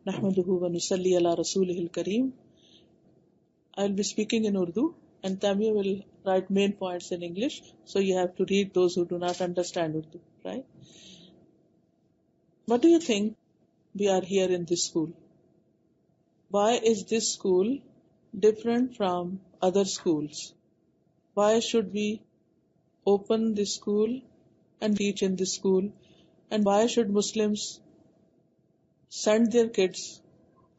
نحمده ونصلي على رسوله الكريم. I'll be speaking in Urdu and Tamia will write main points in English, so you have to read those who do not understand Urdu, right? What do you think we are here in this school? Why is this school different from other schools? Why should we open this school and teach in this school? And why should Muslims send their kids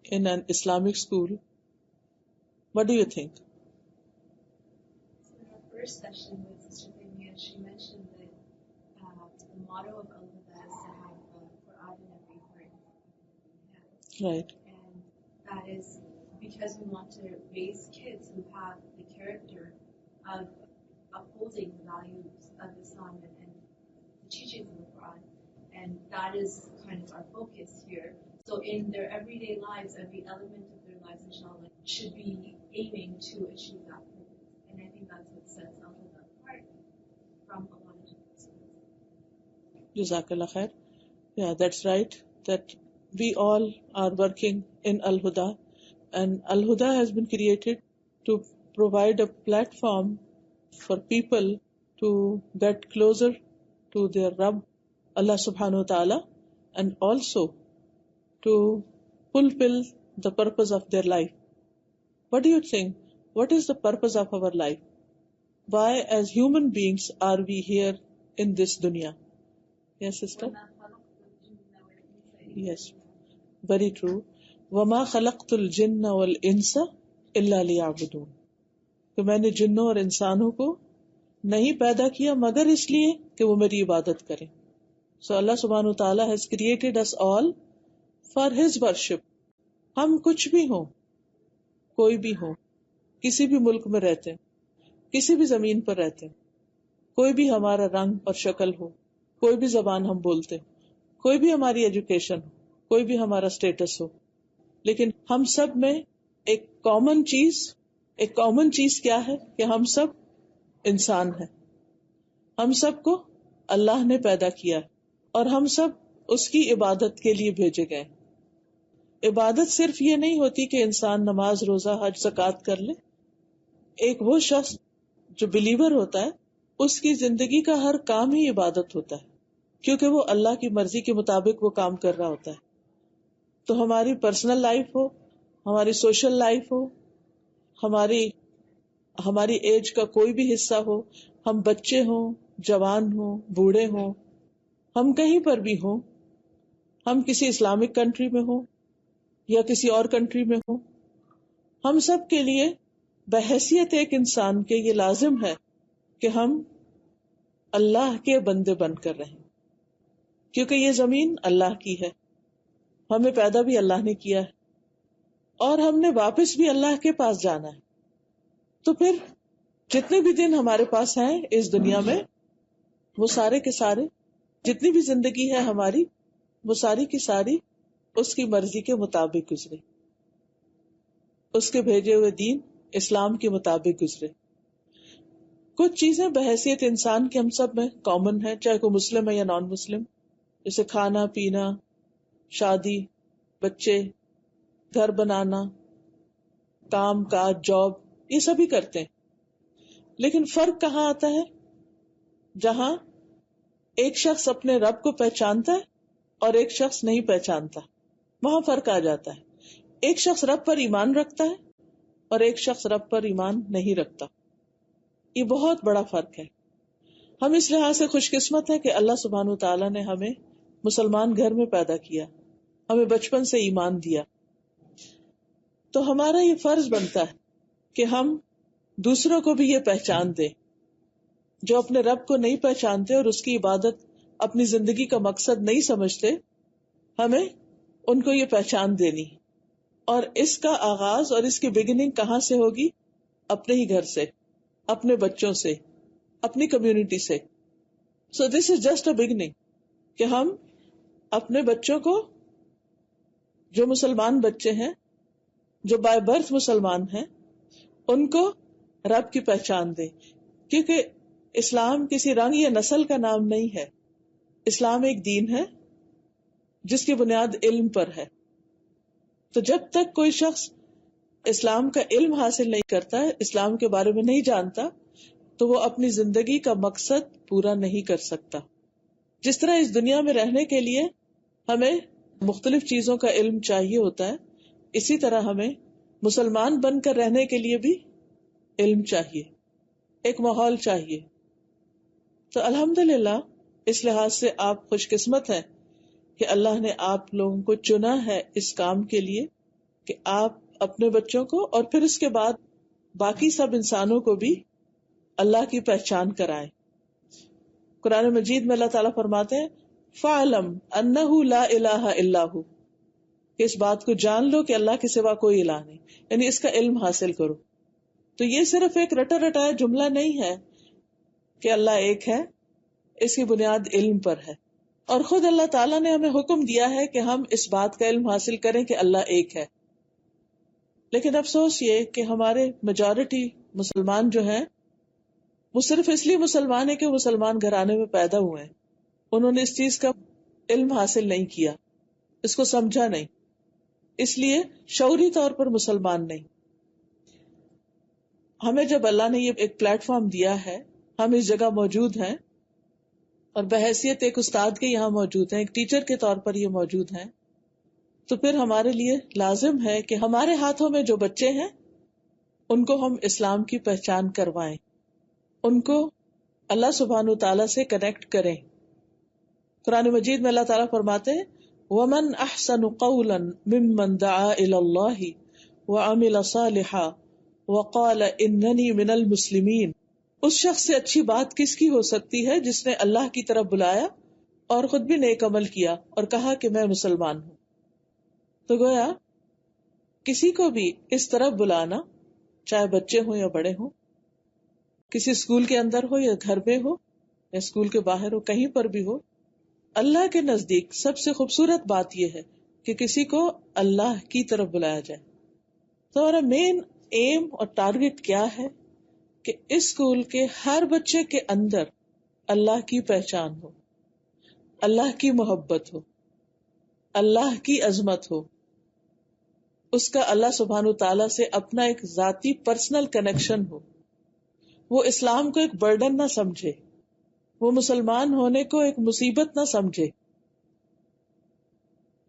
in an Islamic school? What do you think? So in our first session with Sister Tamia, she mentioned that the motto of Al-Huda is to have Quran in every heart. Right. And that is because we want to raise kids who have the character of upholding the values of Islam and the teachings of the Quran. And that is kind of our focus here. So in their everyday lives, every element of their lives, inshallah, should be aiming to achieve that purpose. And I think that's what sets Al-Huda apart from a lot of different schools. Jazakallah khair. Yeah, that's right. That we all are working in Al-Huda, and Al-Huda has been created to provide a platform for people to get closer to their Rabb, Allah subhanahu wa ta'ala, and also to fulfill the purpose of their life. What do you think? What is the purpose of our life? Why as human beings are we here in this dunya? Yes, sister? Yes, very true. وَمَا خَلَقْتُ الْجِنَّ وَالْإِنسَ إِلَّا لِيَعْبُدُونَ. کہ میں نے جنوں اور انسانوں کو نہیں پیدا کیا مگر اس لیے کہ وہ میری عبادت کریں. So Allah subhanahu wa ta'ala has created us all for His worship. ہم کچھ بھی ہوں، کوئی بھی ہوں، کسی بھی ملک میں رہتے ہیں، کسی بھی زمین پر رہتے ہیں، کوئی بھی ہمارا رنگ اور شکل ہو، کوئی بھی زبان ہم بولتے ہیں، کوئی بھی ہماری ایجوکیشن ہو، کوئی بھی ہمارا سٹیٹس ہو، لیکن ہم سب میں ایک کامن چیز کیا ہے کہ ہم سب انسان ہیں. ہم سب کو اللہ نے پیدا کیا اور ہم سب اس کی عبادت کے لیے بھیجے گئے. عبادت صرف یہ نہیں ہوتی کہ انسان نماز، روزہ، حج، زکوٰۃ کر لے. ایک وہ شخص جو بلیور ہوتا ہے اس کی زندگی کا ہر کام ہی عبادت ہوتا ہے، کیونکہ وہ اللہ کی مرضی کے مطابق وہ کام کر رہا ہوتا ہے. تو ہماری پرسنل لائف ہو، ہماری سوشل لائف ہو، ہماری ایج کا کوئی بھی حصہ ہو، ہم بچے ہوں، جوان ہوں، بوڑھے ہوں، ہم کہیں پر بھی ہوں، ہم کسی اسلامک کنٹری میں ہوں یا کسی اور کنٹری میں ہوں، ہم سب کے لیے بحیثیت ایک انسان کے یہ لازم ہے کہ ہم اللہ کے بندے بن کر رہیں، کیونکہ یہ زمین اللہ کی ہے، ہمیں پیدا بھی اللہ نے کیا ہے اور ہم نے واپس بھی اللہ کے پاس جانا ہے. تو پھر جتنے بھی دن ہمارے پاس ہیں اس دنیا میں، وہ سارے کے سارے، جتنی بھی زندگی ہے ہماری، وہ ساری کی ساری اس کی مرضی کے مطابق گزرے، اس کے بھیجے ہوئے دین اسلام کے مطابق گزرے. کچھ چیزیں بحیثیت انسان کے ہم سب میں کامن ہیں، چاہے کوئی مسلم ہے یا نان مسلم، جیسے کھانا پینا، شادی، بچے، گھر بنانا، کام کاج، جاب، یہ سبھی کرتے ہیں. لیکن فرق کہاں آتا ہے؟ جہاں ایک شخص اپنے رب کو پہچانتا ہے اور ایک شخص نہیں پہچانتا، وہاں فرق آ جاتا ہے. ایک شخص رب پر ایمان رکھتا ہے اور ایک شخص رب پر ایمان نہیں رکھتا. یہ بہت بڑا فرق ہے. ہم اس لحاظ سے خوش قسمت ہیں کہ اللہ سبحانہ تعالیٰ نے ہمیں مسلمان گھر میں پیدا کیا، ہمیں بچپن سے ایمان دیا. تو ہمارا یہ فرض بنتا ہے کہ ہم دوسروں کو بھی یہ پہچان دیں. جو اپنے رب کو نہیں پہچانتے اور اس کی عبادت اپنی زندگی کا مقصد نہیں سمجھتے، ہمیں ان کو یہ پہچان دینی. اور اس کا آغاز اور اس کی بگننگ کہاں سے ہوگی؟ اپنے ہی گھر سے، اپنے بچوں سے، اپنی کمیونٹی سے. سو دس از جسٹ اے بگننگ کہ ہم اپنے بچوں کو، جو مسلمان بچے ہیں، جو بائی برتھ مسلمان ہیں، ان کو رب کی پہچان دیں. کیونکہ اسلام کسی رنگ یا نسل کا نام نہیں ہے. اسلام ایک دین ہے جس کی بنیاد علم پر ہے. تو جب تک کوئی شخص اسلام کا علم حاصل نہیں کرتا ہے، اسلام کے بارے میں نہیں جانتا، تو وہ اپنی زندگی کا مقصد پورا نہیں کر سکتا. جس طرح اس دنیا میں رہنے کے لیے ہمیں مختلف چیزوں کا علم چاہیے ہوتا ہے، اسی طرح ہمیں مسلمان بن کر رہنے کے لیے بھی علم چاہیے، ایک ماحول چاہیے. تو الحمدللہ اس لحاظ سے آپ خوش قسمت ہیں کہ اللہ نے آپ لوگوں کو چنا ہے اس کام کے لیے کہ آپ اپنے بچوں کو اور پھر اس کے بعد باقی سب انسانوں کو بھی اللہ کی پہچان کرائیں. قرآن مجید میں اللہ تعالیٰ فرماتے ہیں فَعْلَمْ أَنَّهُ لَا إِلَهَ إِلَّا هُ، کہ اس بات کو جان لو کہ اللہ کے سوا کوئی الہ نہیں، یعنی اس کا علم حاصل کرو. تو یہ صرف ایک رٹا رٹایا جملہ نہیں ہے کہ اللہ ایک ہے، اس کی بنیاد علم پر ہے. اور خود اللہ تعالیٰ نے ہمیں حکم دیا ہے کہ ہم اس بات کا علم حاصل کریں کہ اللہ ایک ہے. لیکن افسوس یہ کہ ہمارے میجورٹی مسلمان جو ہیں وہ صرف اس لیے مسلمان ہیں کہ وہ مسلمان گھرانے میں پیدا ہوئے ہیں، انہوں نے اس چیز کا علم حاصل نہیں کیا، اس کو سمجھا نہیں، اس لیے شعوری طور پر مسلمان نہیں. ہمیں جب اللہ نے یہ ایک پلیٹ فارم دیا ہے، ہم اس جگہ موجود ہیں اور بحیثیت ایک استاد کے یہاں موجود ہیں، ایک ٹیچر کے طور پر یہ موجود ہیں، تو پھر ہمارے لیے لازم ہے کہ ہمارے ہاتھوں میں جو بچے ہیں ان کو ہم اسلام کی پہچان کروائیں، ان کو اللہ سبحانہ تعالیٰ سے کنیکٹ کریں. قرآن مجید میں اللہ تعالیٰ فرماتے ہیں وَمَنْ أَحْسَنُ قَوْلًا مِمَّنْ دَعَا إِلَى اللَّهِ وَعَمِلَ صَالِحًا وَقَالَ إِنَّنِي مِنَ الْمُسْلِمِينَ. اس شخص سے اچھی بات کس کی ہو سکتی ہے جس نے اللہ کی طرف بلایا اور خود بھی نیک عمل کیا اور کہا کہ میں مسلمان ہوں. تو گویا کسی کو بھی اس طرف بلانا، چاہے بچے ہوں یا بڑے ہوں، کسی اسکول کے اندر ہو یا گھر میں ہو یا اسکول کے باہر ہو، کہیں پر بھی ہو، اللہ کے نزدیک سب سے خوبصورت بات یہ ہے کہ کسی کو اللہ کی طرف بلایا جائے. تو ہمارا مین ایم اور ٹارگٹ کیا ہے کہ اس اسکول کے ہر بچے کے اندر اللہ کی پہچان ہو، اللہ کی محبت ہو، اللہ کی عظمت ہو، اس کا اللہ سبحانہ تعالیٰ سے اپنا ایک ذاتی پرسنل کنیکشن ہو. وہ اسلام کو ایک برڈن نہ سمجھے، وہ مسلمان ہونے کو ایک مصیبت نہ سمجھے،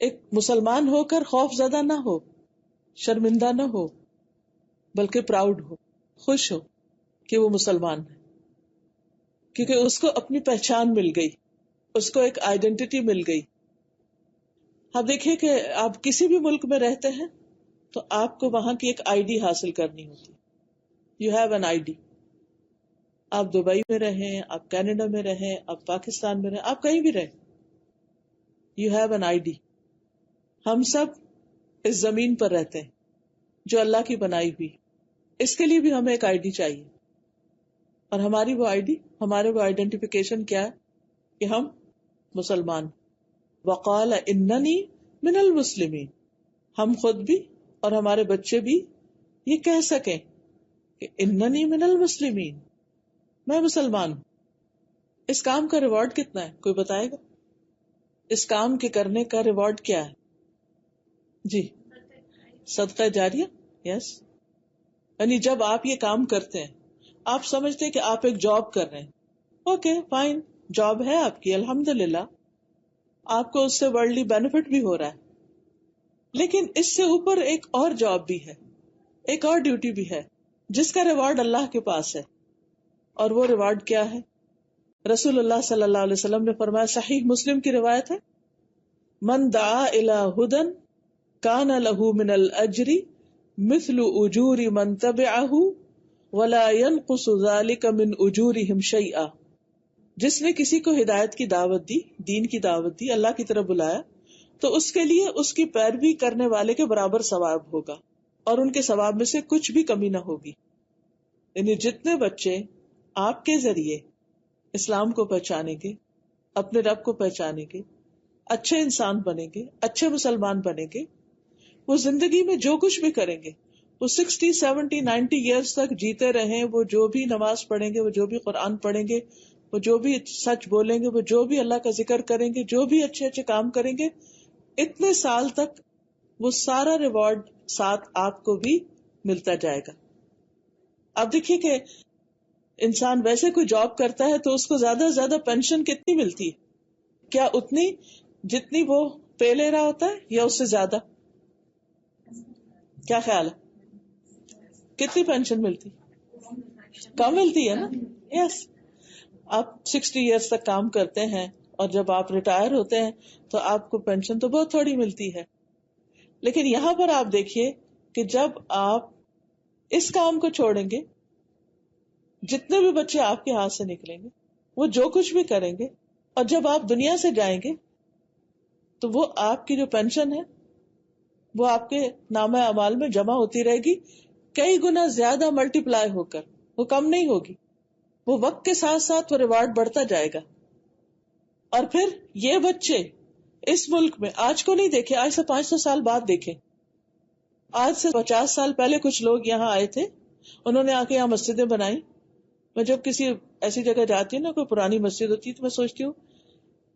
ایک مسلمان ہو کر خوف زدہ نہ ہو، شرمندہ نہ ہو، بلکہ پراؤڈ ہو، خوش ہو کہ وہ مسلمان ہے، کیونکہ اس کو اپنی پہچان مل گئی، اس کو ایک آئیڈینٹی مل گئی. آپ دیکھیے کہ آپ کسی بھی ملک میں رہتے ہیں تو آپ کو وہاں کی ایک آئی ڈی حاصل کرنی ہوتی. You have an I D. آپ دبئی میں رہیں، آپ کینیڈا میں رہیں، آپ پاکستان میں رہیں، آپ کہیں بھی رہیں، you have an I D. ہم سب اس زمین پر رہتے ہیں جو اللہ کی بنائی ہوئی، اس کے لیے بھی ہمیں ایک آئی ڈی چاہیے. اور ہماری وہ آئی ڈی، ہمارے وہ آئیڈینٹیفیکیشن کیا ہے کہ ہم مسلمان. وقال اننی من المسلمین، ہم خود بھی اور ہمارے بچے بھی یہ کہہ سکیں کہ اننی من المسلمین، میں مسلمان ہوں. اس کام کا ریوارڈ کتنا ہے کوئی بتائے گا؟ اس کام کے کرنے کا ریوارڈ کیا ہے؟ جی، صدقہ جاریہ. یس، یعنی جب آپ یہ کام کرتے ہیں، آپ سمجھتے ہیں کہ آپ ایک جاب کر رہے ہیں، اوکے فائن، جاب ہے آپ کی، الحمدللہ آپ کو اس سے ورلڈلی بینیفٹ بھی ہو رہا ہے، لیکن اس سے اوپر ایک اور جاب بھی ہے، ایک اور ڈیوٹی بھی ہے جس کا ریوارڈ اللہ کے پاس ہے. اور وہ ریوارڈ کیا ہے؟ رسول اللہ صلی اللہ علیہ وسلم نے فرمایا، صحیح مسلم کی روایت ہے، من دعا الی ھدی کان لہ من الاجر مثل اجور من تبعہ ولا ينقص ذلك من اجورهم شیئا. جس نے کسی کو ہدایت کی دعوت دی، دین کی دعوت دی، اللہ کی طرف بلایا، تو اس کے لیے اس کی پیروی کرنے والے کے برابر ثواب ہوگا اور ان کے ثواب میں سے کچھ بھی کمی نہ ہوگی. یعنی جتنے بچے آپ کے ذریعے اسلام کو پہچانیں گے، اپنے رب کو پہچانیں گے، اچھے انسان بنیں گے، اچھے مسلمان بنیں گے، وہ زندگی میں جو کچھ بھی کریں گے، وہ 60, 70, 90 ایئرز تک جیتے رہیں، وہ جو بھی نماز پڑھیں گے، وہ جو بھی قرآن پڑھیں گے، وہ جو بھی سچ بولیں گے، وہ جو بھی اللہ کا ذکر کریں گے، جو بھی اچھے اچھے کام کریں گے، اتنے سال تک وہ سارا ریوارڈ ساتھ آپ کو بھی ملتا جائے گا. اب دیکھیے کہ انسان ویسے کوئی جاب کرتا ہے تو اس کو زیادہ سے زیادہ پینشن کتنی ملتی ہے؟ کیا اتنی جتنی وہ پے لے رہا ہوتا ہے یا اس سے زیادہ؟ کیا خیال ہے کتنی پینشن ملتی؟ کم ملتی ہے نا. یس. آپ 60 ایئرس تک کام کرتے ہیں اور جب آپ ریٹائر ہوتے ہیں تو آپ کو پینشن تو بہت تھوڑی ملتی ہے. لیکن یہاں پر آپ دیکھیے کہ جب آپ اس کام کو چھوڑیں گے، جتنے بھی بچے آپ کے ہاتھ سے نکلیں گے، وہ جو کچھ بھی کریں گے، اور جب آپ دنیا سے جائیں گے تو وہ آپ کی جو پینشن ہے وہ آپ کے نامہ اعمال میں جمع ہوتی رہے گی، کئی گنا زیادہ ملٹی پلائی ہو کر. وہ کم نہیں ہوگی، وہ وقت کے ساتھ ساتھ وہ ریوارڈ بڑھتا جائے گا. اور پھر یہ بچے اس ملک میں آج کو نہیں دیکھے، آج سے 500 سال بعد دیکھیں. آج سے 50 سال پہلے کچھ لوگ یہاں آئے تھے، انہوں نے آ کے یہاں مسجدیں بنائی. میں جب کسی ایسی جگہ جاتی ہوں نا، کوئی پرانی مسجد ہوتی ہے، تو میں سوچتی ہوں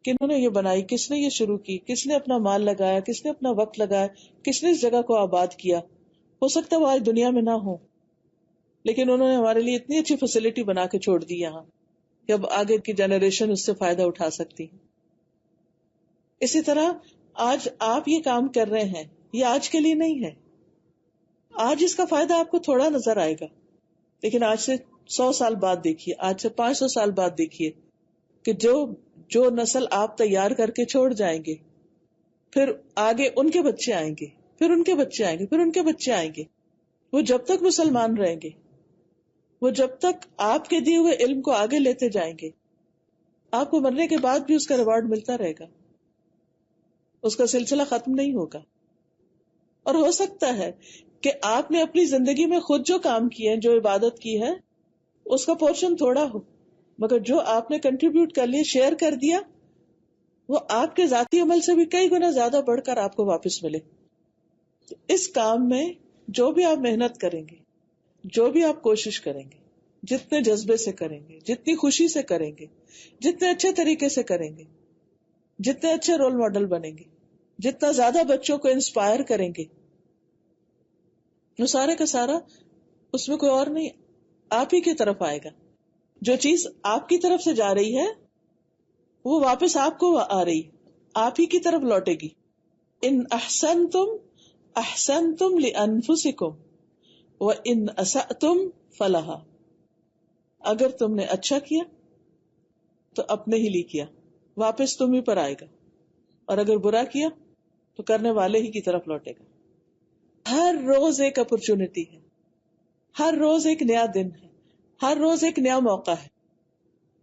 کہ انہوں نے یہ بنائی، کس نے یہ شروع کی، کس نے اپنا مال لگایا، کس نے اپنا وقت لگایا، کس نے اس جگہ کو آباد کیا. ہو سکتا ہے وہ آج دنیا میں نہ ہو، لیکن انہوں نے ہمارے لیے اتنی اچھی فیسلٹی بنا کے چھوڑ دی یہاں کہ اب آگے کی جنریشن اس سے فائدہ اٹھا سکتی. اسی طرح آج آپ یہ کام کر رہے ہیں، یہ آج کے لیے نہیں ہے. آج اس کا فائدہ آپ کو تھوڑا نظر آئے گا، لیکن آج سے 100 سال بعد دیکھیے، آج سے 500 سال بعد دیکھیے کہ جو نسل آپ تیار کر کے چھوڑ جائیں گے، پھر آگے ان کے بچے آئیں گے، پھر ان کے بچے آئیں گے، پھر ان کے بچے آئیں گے. وہ جب تک مسلمان رہیں گے، وہ جب تک آپ کے دیے ہوئے علم کو آگے لیتے جائیں گے، آپ کو مرنے کے بعد بھی اس کا ریوارڈ ملتا رہے گا، اس کا سلسلہ ختم نہیں ہوگا. اور ہو سکتا ہے کہ آپ نے اپنی زندگی میں خود جو کام کیے ہیں، جو عبادت کی ہے، اس کا پورشن تھوڑا ہو، مگر جو آپ نے کنٹریبیوٹ کر لیا، شیئر کر دیا، وہ آپ کے ذاتی عمل سے بھی کئی گنا زیادہ بڑھ کر آپ کو واپس ملے. تو اس کام میں جو بھی آپ محنت کریں گے، جو بھی آپ کوشش کریں گے، جتنے جذبے سے کریں گے، جتنی خوشی سے کریں گے، جتنے اچھے طریقے سے کریں گے، جتنے اچھے رول ماڈل بنیں گے، جتنا زیادہ بچوں کو انسپائر کریں گے، وہ سارے کا سارا اس میں کوئی اور نہیں، آپ ہی کی طرف آئے گا. جو چیز آپ کی طرف سے جا رہی ہے وہ واپس آپ کو آ رہی، آپ ہی کی طرف لوٹے گی. ان احسنتم احسنتم لانفسکم وان اسأتم فلہا. اگر تم نے اچھا کیا تو اپنے ہی لیے کیا، واپس تم ہی پر آئے گا، اور اگر برا کیا تو کرنے والے ہی کی طرف لوٹے گا. ہر روز ایک اپرچونٹی ہے، ہر روز ایک نیا دن ہے، ہر روز ایک نیا موقع ہے.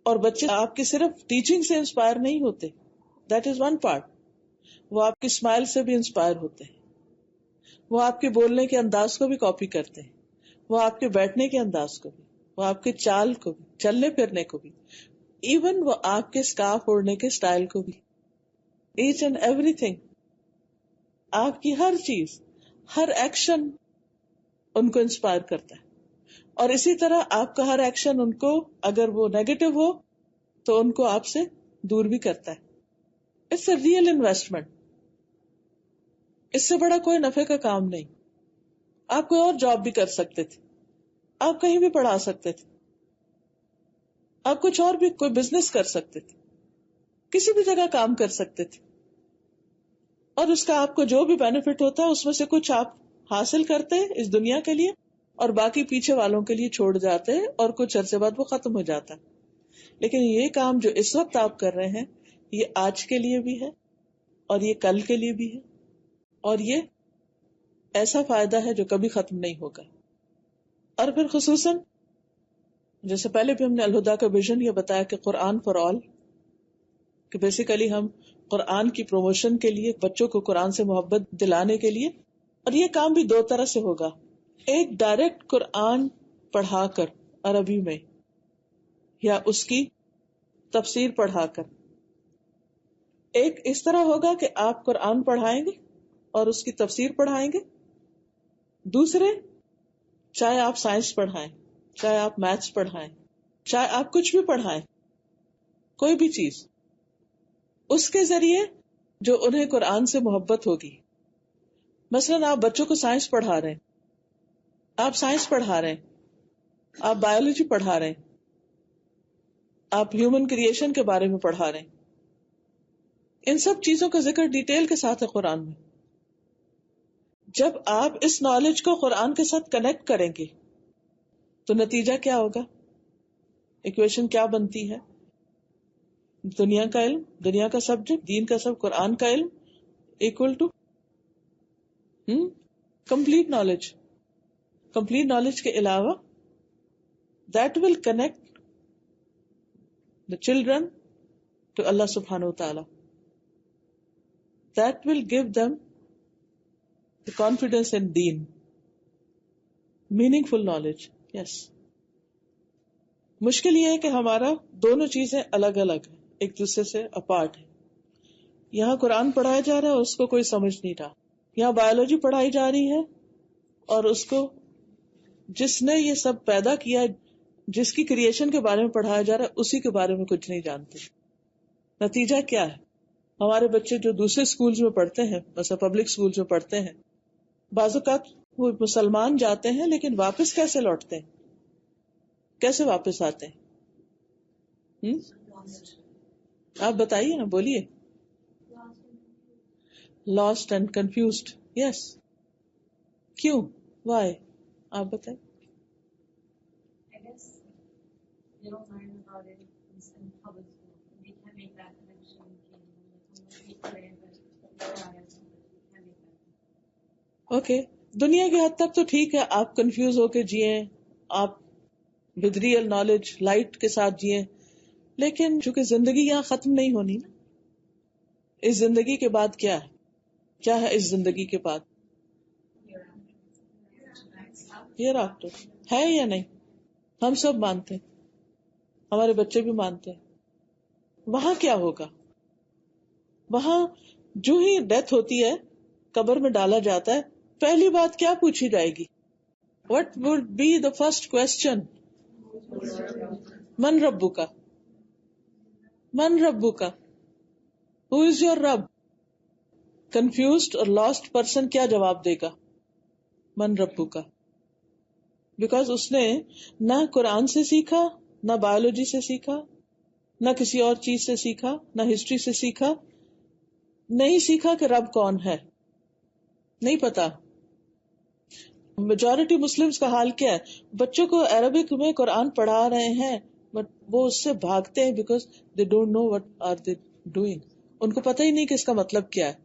اور بچے آپ کے صرف ٹیچنگ سے انسپائر نہیں ہوتے، دیٹ از ون پارٹ. وہ آپ کی اسمائل سے بھی انسپائر ہوتے ہیں، وہ آپ کے بولنے کے انداز کو بھی کاپی کرتے ہیں، وہ آپ کے بیٹھنے کے انداز کو بھی، وہ آپ کے چال کو بھی، چلنے پھرنے کو بھی، ایون وہ آپ کے اسکارف اوڑھنے کے اسٹائل کو بھی. ایچ اینڈ ایوری تھنگ، آپ کی ہر چیز، ہر ایکشن ان کو انسپائر کرتا ہے. اور اسی طرح آپ کا ہر ایکشن ان کو، اگر وہ نیگیٹو ہو تو ان کو آپ سے دور بھی کرتا ہے. It's a real investment. اس سے بڑا کوئی نفع کا کام نہیں. آپ کوئی اور جاب بھی کر سکتے تھے، آپ کہیں بھی پڑھا سکتے تھے، آپ کچھ اور بھی کوئی بزنس کر سکتے تھے، کسی بھی جگہ کام کر سکتے تھے، اور اس کا آپ کو جو بھی بینیفٹ ہوتا ہے اس میں سے کچھ آپ حاصل کرتے اس دنیا کے لیے، اور باقی پیچھے والوں کے لیے چھوڑ جاتے، اور کچھ عرصے بعد وہ ختم ہو جاتا. لیکن یہ کام جو اس وقت آپ کر رہے ہیں، یہ آج کے لیے بھی ہے، اور یہ کل کے لیے بھی ہے، اور یہ ایسا فائدہ ہے جو کبھی ختم نہیں ہوگا. اور پھر خصوصاً جیسے پہلے بھی ہم نے الہدا کا ویژن یہ بتایا کہ قرآن فار آل، کہ بیسیکلی ہم قرآن کی پروموشن کے لیے، بچوں کو قرآن سے محبت دلانے کے لیے. اور یہ کام بھی 2 طرح سے ہوگا. ایک ڈائریکٹ قرآن پڑھا کر عربی میں، یا اس کی تفسیر پڑھا کر. ایک اس طرح ہوگا کہ آپ قرآن پڑھائیں گے اور اس کی تفسیر پڑھائیں گے. دوسرے، چاہے آپ سائنس پڑھائیں، چاہے آپ میتھس پڑھائیں، چاہے آپ کچھ بھی پڑھائیں، کوئی بھی چیز، اس کے ذریعے جو انہیں قرآن سے محبت ہوگی مثلاً آپ بچوں کو سائنس پڑھا رہے ہیں، آپ سائنس پڑھا رہے ہیں، آپ بایولوجی پڑھا رہے ہیں، آپ ہیومن کریشن کے بارے میں پڑھا رہے ہیں. ان سب چیزوں کا ذکر ڈیٹیل کے ساتھ ہے قرآن میں. جب آپ اس نالج کو قرآن کے ساتھ کنیکٹ کریں گے تو نتیجہ کیا ہوگا؟ ایکویشن کیا بنتی ہے؟ دنیا کا علم، دنیا کا سبجیکٹ، دین کا سب، قرآن کا علم equal to complete knowledge. complete knowledge کے علاوہ that will connect the children to Allah subhanahu wa ta'ala. That will give them the confidence in deen. Meaningful knowledge. Yes. مشکل یہ ہے کہ ہمارا دونوں چیزیں الگ الگ ہیں، ایک دوسرے سے اپارٹ ہیں. یہاں قرآن پڑھایا جا رہا ہے، اس کو کوئی سمجھ نہیں رہا. یہاں بایولوجی پڑھائی جا رہی ہے اور اس کو جس نے یہ سب پیدا کیا، جس کی کریشن کے بارے میں پڑھایا جا رہا ہے، اسی کے بارے میں کچھ نہیں جانتے. نتیجہ کیا ہے؟ ہمارے بچے جو دوسرے سکولز میں پڑھتے ہیں، مثلا پبلک سکولز میں پڑھتے ہیں، بعض اوقات وہ مسلمان جاتے ہیں لیکن واپس کیسے لوٹتے ہیں، کیسے واپس آتے ہیں؟ آپ بتائیے نا، بولیے. Last and confused. یس. کیوں؟ وائی؟ آپ بتائیں. I guess they don't learn about it in public school. They can't make that connection. Okay, دنیا کی حد تک تو ٹھیک ہے، آپ کنفیوز ہو کے جیے، آپ ود ریئل نالج لائٹ کے ساتھ جیے، لیکن چونکہ زندگی یہاں ختم نہیں ہونی نا. اس زندگی کے بعد کیا ہے؟ کیا ہے اس زندگی کے بعد؟ یہ رابطہ ہے یا نہیں؟ ہم سب مانتے ہیں، ہمارے بچے بھی مانتے ہیں. وہاں کیا ہوگا؟ وہاں جو ہی ڈیتھ ہوتی ہے، قبر میں ڈالا جاتا ہے، پہلی بات کیا پوچھی جائے گی؟ What would be the first question? من ربک؟ من ربک؟ Who is your رب؟ کنفیوزڈ اور لاسٹ پرسن کیا جواب دے گا؟ من ربک. بیکاز اس نے نہ قرآن سے سیکھا، نہ بایولوجی سے سیکھا، نہ کسی اور چیز سے سیکھا، نہ ہسٹری سے سیکھا. نہیں سیکھا کہ رب کون ہے، نہیں پتا. میجورٹی مسلمز کا حال کیا ہے؟ بچوں کو عربک میں قرآن پڑھا رہے ہیں بٹ وہ اس سے بھاگتے ہیں because they don't know what are they doing. ان کو پتہ ہی نہیں کہ اس کا مطلب کیا ہے.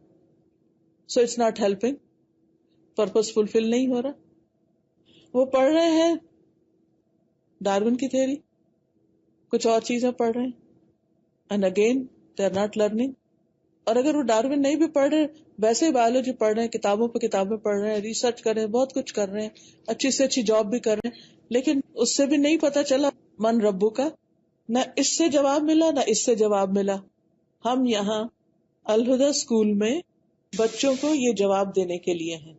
So it's not helping. Purpose fulfill نہیں ہو رہا. وہ پڑھ رہے ہیں ڈارون کی تھیوری، کچھ اور چیزیں پڑھ رہے ہیں، and again they are not learning. اور اگر وہ ڈارون نہیں بھی پڑھ رہے، ویسے ہی بایولوجی پڑھ رہے ہیں، کتابوں پہ کتابیں پڑھ رہے ہیں، ریسرچ کر رہے ہیں، بہت کچھ کر رہے ہیں، اچھی سے اچھی جاب بھی کر رہے ہیں، لیکن اس سے بھی نہیں پتا چلا من ربو کا. نہ اس سے جواب ملا، نہ اس سے جواب ملا. ہم یہاں الہدی اسکول میں بچوں کو یہ جواب دینے کے لیے ہیں،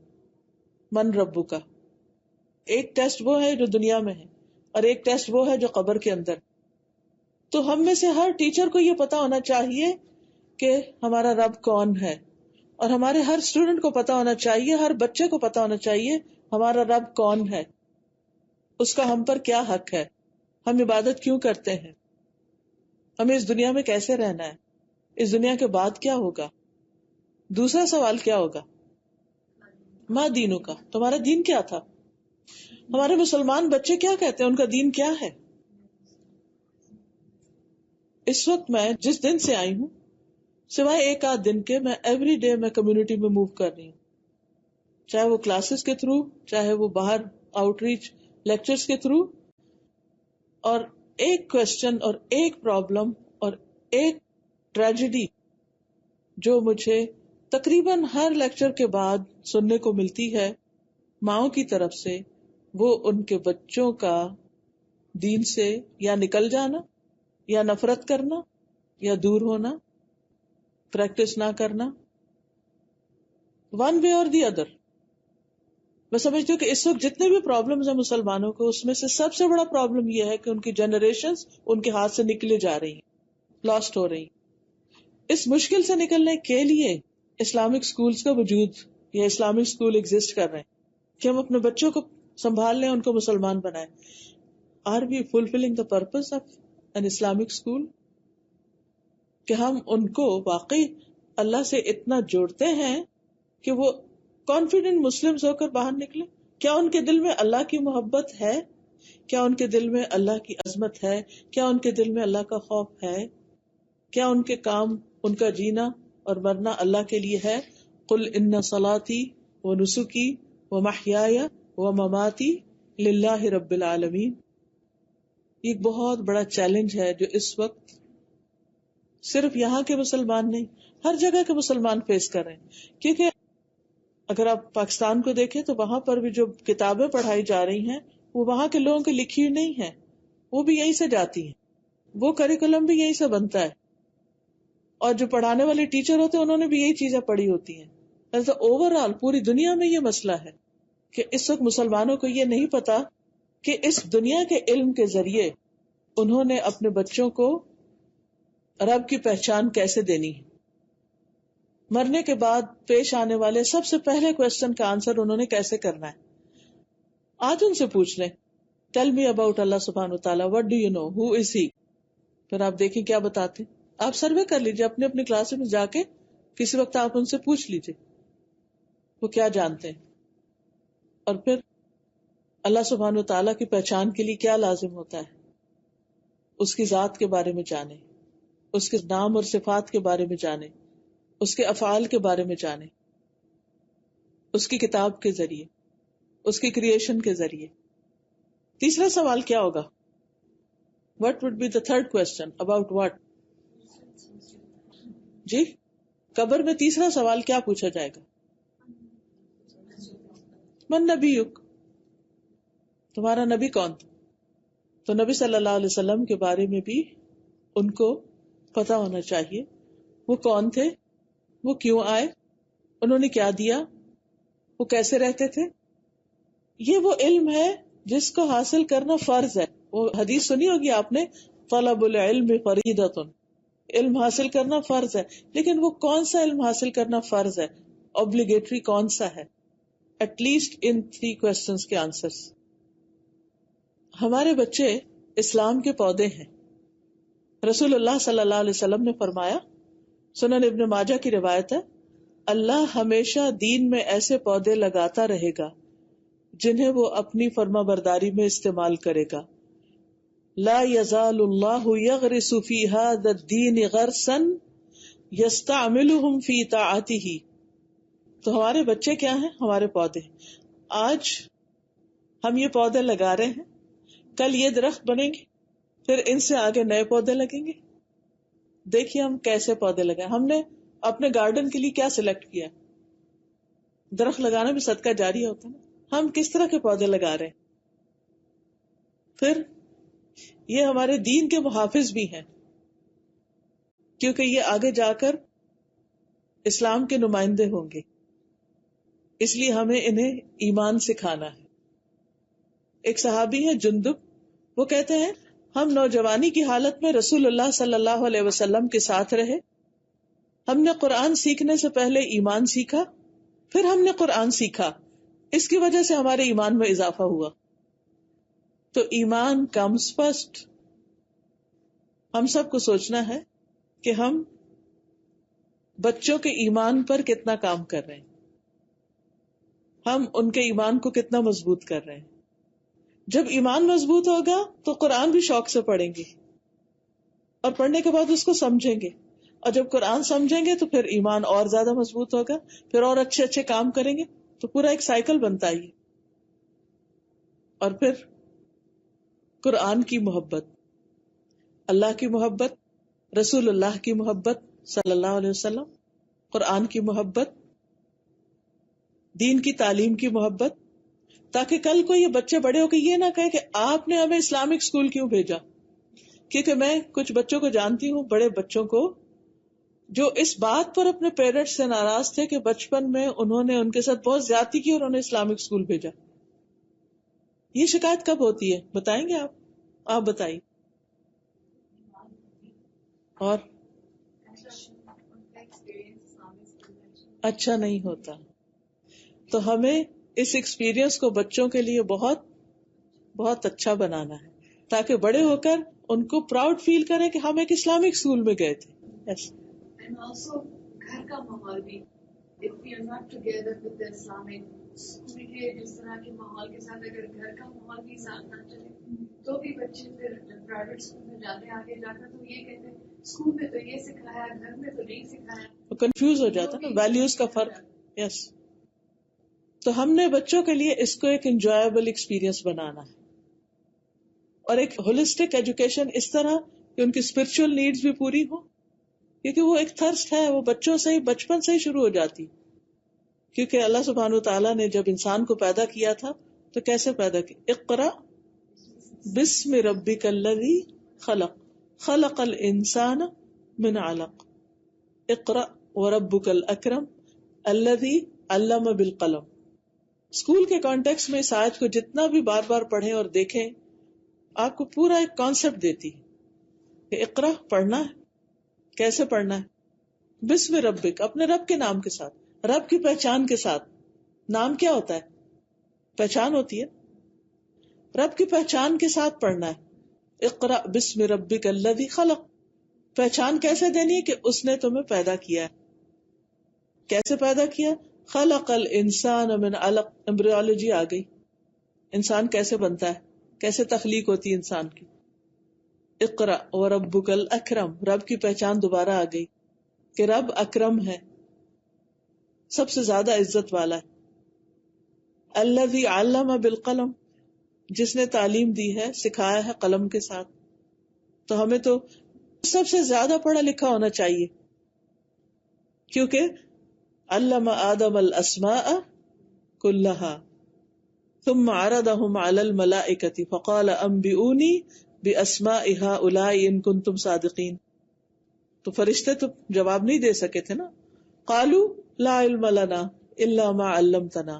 من ربو کا. ایک ٹیسٹ وہ ہے جو دنیا میں ہے اور ایک ٹیسٹ وہ ہے جو قبر کے اندر. تو ہم میں سے ہر ٹیچر کو یہ پتا ہونا چاہیے کہ ہمارا رب کون ہے، اور ہمارے ہر اسٹوڈنٹ کو پتا ہونا چاہیے، ہر بچے کو پتا ہونا چاہیے ہمارا رب کون ہے، اس کا ہم پر کیا حق ہے، ہم عبادت کیوں کرتے ہیں، ہمیں اس دنیا میں کیسے رہنا ہے، اس دنیا کے بعد کیا ہوگا. دوسرا سوال کیا ہوگا؟ ما دینوں کا، تمہارا دین کیا تھا. ہمارے مسلمان بچے کیا کہتے ہیں، ان کا دین کیا ہے. اس وقت میں جس دن سے آئی ہوں، سوائے ایک آدھ دن کے، میں ایوری ڈے میں کمیونٹی میں موو کر رہی ہوں، چاہے وہ کلاسز کے تھرو، چاہے وہ باہر آؤٹ ریچ لیکچرز کے تھرو. اور ایک کوشچن اور ایک پرابلم اور ایک ٹریجڈی جو مجھے تقریباً ہر لیکچر کے بعد سننے کو ملتی ہے ماؤں کی طرف سے، وہ ان کے بچوں کا دین سے یا نکل جانا، یا نفرت کرنا، یا دور ہونا، پریکٹس نہ کرنا، ون وے اور دی ادر. میں سمجھتی ہوں کہ اس وقت جتنے بھی پرابلمز ہیں مسلمانوں کو، اس میں سے سب سے بڑا پرابلم یہ ہے کہ ان کی جنریشنز ان کے ہاتھ سے نکلے جا رہی ہیں، لاسٹ ہو رہی ہیں. اس مشکل سے نکلنے کے لیے اسلامک سکولز کا وجود یا اسلامک اسکول ایگزسٹ کر رہے ہیں کہ ہم اپنے بچوں کو سنبھال لیں, ان کو مسلمان بنائیں. Are we fulfilling the purpose of an Islamic school? کہ ہم ان کو واقعی اللہ سے اتنا جوڑتے ہیں کہ وہ کانفیڈنٹ مسلمز ہو کر باہر نکلے. کیا ان کے دل میں اللہ کی محبت ہے؟ کیا ان کے دل میں اللہ کی عظمت ہے؟ کیا ان کے دل میں اللہ کا خوف ہے؟ کیا ان کے کام, ان کا جینا اور مرنا اللہ کے لیے ہے؟ قل ان صلاتی و نسکی و محیای و مماتی للہ رب العالمین. یہ ایک بہت بڑا چیلنج ہے جو اس وقت صرف یہاں کے مسلمان نہیں, ہر جگہ کے مسلمان فیس کر رہے ہیں. کیونکہ اگر آپ پاکستان کو دیکھیں تو وہاں پر بھی جو کتابیں پڑھائی جا رہی ہیں وہ وہاں کے لوگوں کی لکھی ہوئی نہیں ہے, وہ بھی یہیں سے جاتی ہیں, وہ کریکولم بھی یہیں سے بنتا ہے, اور جو پڑھانے والے ٹیچر ہوتے ہیں انہوں نے بھی یہی چیزیں پڑھی ہوتی ہیں. ایسا اوور آل پوری دنیا میں یہ مسئلہ ہے کہ اس وقت مسلمانوں کو یہ نہیں پتا کہ اس دنیا کے علم کے ذریعے انہوں نے اپنے بچوں کو رب کی پہچان کیسے دینی ہے. مرنے کے بعد پیش آنے والے سب سے پہلے کوشچن کا آنسر انہوں نے کیسے کرنا ہے. آج ان سے پوچھ لیں, ٹیل می اباؤٹ اللہ سبحانہ وتعالی, وٹ ڈو یو نو, ہو از ہی. پھر آپ دیکھیں کیا بتاتے. آپ سروے کر لیجیے اپنے اپنے کلاس میں جا کے, کسی وقت آپ ان سے پوچھ لیجیے وہ کیا جانتے ہیں. اور پھر اللہ سبحانہ وتعالی کی پہچان کے لیے کیا لازم ہوتا ہے, اس کی ذات کے بارے میں جانیں, اس کے نام اور صفات کے بارے میں جانیں, اس کے افعال کے بارے میں جانیں, اس کی کتاب کے ذریعے, اس کی کریشن کے ذریعے. تیسرا سوال کیا ہوگا؟ What would be the third question? About what? جی, قبر میں تیسرا سوال کیا پوچھا جائے گا؟ من نبیک, تمہارا نبی کون تھا؟ تو نبی صلی اللہ علیہ وسلم کے بارے میں بھی ان کو پتا ہونا چاہیے. وہ کون تھے, وہ کیوں آئے, انہوں نے کیا دیا, وہ کیسے رہتے تھے. یہ وہ علم ہے جس کو حاصل کرنا فرض ہے. وہ حدیث سنی ہوگی آپ نے, طلب العلم فریضۃ, علم حاصل کرنا فرض ہے. لیکن وہ کون سا علم حاصل کرنا فرض ہے, اوبلیگیٹری کون سا ہے؟ ایٹ لیسٹ ان 3 questions کے آنسرز. ہمارے بچے اسلام کے پودے ہیں. رسول اللہ صلی اللہ علیہ وسلم نے فرمایا, سنن ابن ماجہ کی روایت ہے, اللہ ہمیشہ دین میں ایسے پودے لگاتا رہے گا جنہیں وہ اپنی فرما برداری میں استعمال کرے گا. لا یزال اللہ یغرس فی ھذا الدین غرسا یستعملہم فی طاعتہ. تو ہمارے بچے کیا ہیں؟ ہمارے پودے. آج ہم یہ پودے لگا رہے ہیں, کل یہ درخت بنیں گے, پھر ان سے آگے نئے پودے لگیں گے. دیکھیے ہم کیسے پودے لگائیں. ہم نے اپنے گارڈن کے لیے کیا سلیکٹ کیا؟ درخت لگانا بھی صدقہ جاری ہوتا ہے نا. ہم کس طرح کے پودے لگا رہے ہیں؟ پھر یہ ہمارے دین کے محافظ بھی ہیں, کیونکہ یہ آگے جا کر اسلام کے نمائندے ہوں گے. اس لیے ہمیں انہیں ایمان سکھانا ہے. ایک صحابی ہے جندب, وہ کہتے ہیں ہم نوجوانی کی حالت میں رسول اللہ صلی اللہ علیہ وسلم کے ساتھ رہے. ہم نے قرآن سیکھنے سے پہلے ایمان سیکھا, پھر ہم نے قرآن سیکھا. اس کی وجہ سے ہمارے ایمان میں اضافہ ہوا. تو ایمان کمز فرسٹ. ہم سب کو سوچنا ہے کہ ہم بچوں کے ایمان پر کتنا کام کر رہے ہیں, ہم ان کے ایمان کو کتنا مضبوط کر رہے ہیں. جب ایمان مضبوط ہوگا تو قرآن بھی شوق سے پڑھیں گے, اور پڑھنے کے بعد اس کو سمجھیں گے, اور جب قرآن سمجھیں گے تو پھر ایمان اور زیادہ مضبوط ہوگا, پھر اور اچھے اچھے کام کریں گے. تو پورا ایک سائیکل بنتا ہی. اور پھر قرآن کی محبت, اللہ کی محبت, رسول اللہ کی محبت صلی اللہ علیہ وسلم, قرآن کی محبت, دین کی تعلیم کی محبت, تاکہ کل کو یہ بچے بڑے ہو کے یہ نہ کہے کہ آپ نے ہمیں اسلامک اسکول کیوں بھیجا. کیونکہ میں کچھ بچوں کو جانتی ہوں, بڑے بچوں کو, جو اس بات پر اپنے پیرنٹس سے ناراض تھے کہ بچپن میں انہوں نے ان کے ساتھ بہت زیادتی کی اور انہیں اسلامک اسکول بھیجا. یہ شکایت کب ہوتی ہے بتائیں گے آپ؟ آپ بتائیے. اور اچھا نہیں ہوتا. تو ہمیں اس ایکسپیرئنس کو بچوں کے لیے بہت بہت اچھا بنانا ہے تاکہ بڑے ہو کر ان کو پراؤڈ فیل کریں کہ ہم ایک اسلامک اسکول میں گئے تھے. yes. And also گھر کا ماحول بھی, if we are not together with the Islamic school کے جس طرح کے ماحول کے ساتھ اگر گھر کا ماحول بھی ساتھ نہ چلے تو بھی بچے پھر پرائیویٹ اسکول میں جاتے ہیں آگے جا کر تو یہ کہتے ہیں اسکول میں تو یہ سکھایا گھر میں تو نہیں سکھایا, کنفیوز ہو جاتا نا ویلیوز کا فرق. یس تو ہم نے بچوں کے لیے اس کو ایک انجوائبل ایکسپیرئنس بنانا ہے, اور ایک ہولسٹک ایجوکیشن اس طرح کہ ان کی اسپرچل نیڈز بھی پوری ہو, کیونکہ وہ ایک تھرسٹ ہے, وہ بچوں سے ہی بچپن سے ہی شروع ہو جاتی. کیونکہ اللہ سبحانہ وتعالیٰ نے جب انسان کو پیدا کیا تھا تو کیسے پیدا کیا؟ اقرا بسم ربک الذی خلق خلق الانسان من علق اقرا وربک الاکرم الذی علم بالقلم. اسکول کے کانٹیکس میں اس آیت کو جتنا بھی بار بار پڑھیں اور دیکھیں آپ کو پورا ایک کانسیپٹ دیتی ہے کہ اقرا پڑھنا ہے. کیسے پڑھنا ہے؟ بسم ربک, اپنے رب کے نام کے ساتھ, رب کی پہچان کے ساتھ. نام کیا ہوتا ہے؟ پہچان ہوتی ہے. رب کی پہچان کے ساتھ پڑھنا ہے. اقرا بسم ربک الذی خلق. پہچان کیسے دینی ہے کہ اس نے تمہیں پیدا کیا ہے. کیسے پیدا کیا؟ خلق الانسان من علق. ایمبریولوجی آ گئی, انسان کیسے بنتا ہے, کیسے تخلیق ہوتی ہے انسان کی. اقرا وربک الاکرم, رب کی پہچان دوبارہ آ گئی کہ رب اکرم ہے, سب سے زیادہ عزت والا ہے. الذی علم بالقلم, جس نے تعلیم دی ہے, سکھایا ہے قلم کے ساتھ. تو ہمیں تو سب سے زیادہ پڑھا لکھا ہونا چاہیے, کیونکہ علم آدم الاسماء كلها ثم عرضهم على الملائکة فقال انبئونی باسماء هؤلاء ان کنتم صادقین. تو فرشتے تو جواب نہیں دے سکے تھے نا. قالوا لا علم لنا الا ما علمتنا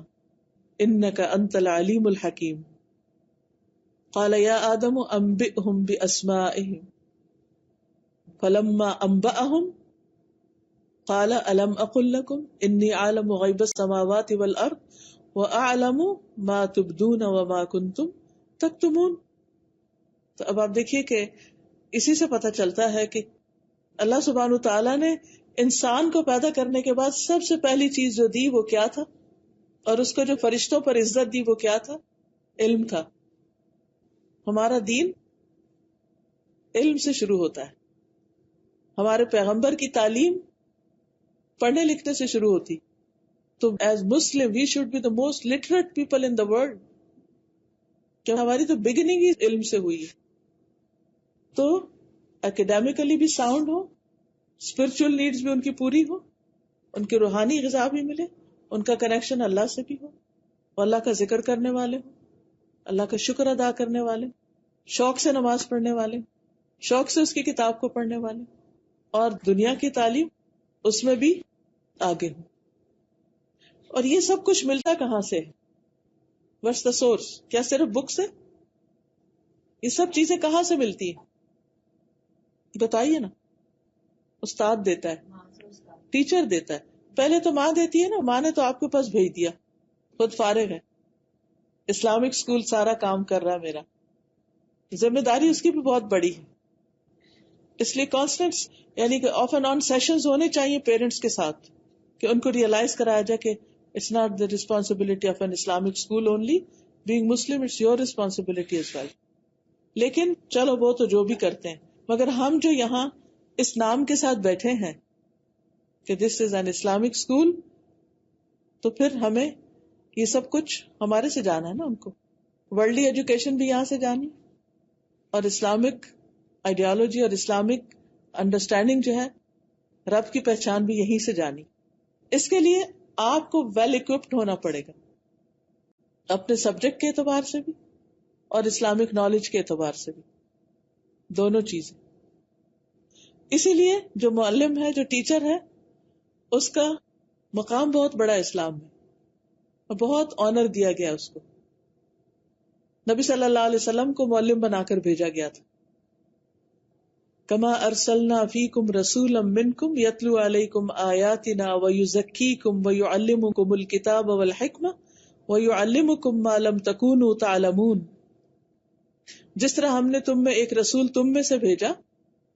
انك انت العلیم الحکیم. قال یا آدم انبئهم باسمائهم فلما انبأهم قال الم اقل لكم انی عالم غیب السماوات والارض واعلم ما تبدون وما کنتم تکتمون. تو اب آپ دیکھیے کہ اسی سے پتہ چلتا ہے کہ اللہ سبحانہ تعالیٰ نے انسان کو پیدا کرنے کے بعد سب سے پہلی چیز جو دی وہ کیا تھا, اور اس کو جو فرشتوں پر عزت دی وہ کیا تھا؟ علم تھا. ہمارا دین علم سے شروع ہوتا ہے. ہمارے پیغمبر کی تعلیم پڑھنے لکھنے سے شروع ہوتی. تو as Muslim we should be the most literate people in the world. کہ ہماری تو بگننگ ہی علم سے ہوئی ہے. تو اکیڈیمکلی بھی ساؤنڈ ہو, اسپرچل نیڈز بھی ان کی پوری ہو, ان کی روحانی غذا بھی ملے, ان کا کنیکشن اللہ سے بھی ہو, اور اللہ کا ذکر کرنے والے ہوں, اللہ کا شکر ادا کرنے والے, شوق سے نماز پڑھنے والے, شوق سے اس کی کتاب کو پڑھنے والے, اور دنیا کی تعلیم اس میں بھی آگے ہوں. اور یہ سب کچھ ملتا کہاں سے ہے؟ What's the source? کیا صرف بک سے؟ یہ سب چیزیں کہاں سے ملتی ہیں بتائیے نا. استاد دیتا ہے, ٹیچر دیتا ہے. پہلے تو ماں دیتی ہے نا, ماں نے تو آپ کے پاس بھیج دیا, خود فارغ ہے, اسلامک اسکول سارا کام کر رہا ہے میرا. ذمہ داری اس کی بھی بہت بڑی ہے. اس لیے کانسٹنٹس یعنی کہ آف اینڈ آن سیشنز ہونے چاہیے پیرنٹس کے ساتھ, کہ ان کو ریئلائز کرایا جائے کہ it's not the responsibility of an Islamic school only, being Muslim it's your responsibility as well. لیکن چلو وہ تو جو بھی کرتے ہیں, مگر ہم جو یہاں اس نام کے ساتھ بیٹھے ہیں کہ دس از این اسلامک اسکول, تو پھر ہمیں یہ سب کچھ ہمارے سے جانا ہے نا. ان کو ورلڈلی ایجوکیشن بھی یہاں سے جانی, اور اسلامک آئیڈیالوجی اور اسلامک انڈرسٹینڈنگ جو ہے, رب کی پہچان بھی یہیں سے جانی. اس کے لیے آپ کو ویل اکوپڈ ہونا پڑے گا, اپنے سبجیکٹ کے اعتبار سے بھی اور اسلامک نالج کے اعتبار سے بھی, دونوں چیزیں. اسی لیے جو معلم ہے, جو ٹیچر ہے, اس کا مقام بہت بڑا اسلام میں, اور بہت آنر دیا گیا اس کو. نبی صلی اللہ علیہ وسلم کو معلم بنا کر بھیجا گیا تھا. کما ارسلنا فیکم رسولا منکم یتلو علیکم آیاتنا ویزکیکم ویعلمکم الکتاب والحکمہ ویعلمکم ما لم تکونوا تعلمون. جس طرح ہم نے تم میں ایک رسول تم میں سے بھیجا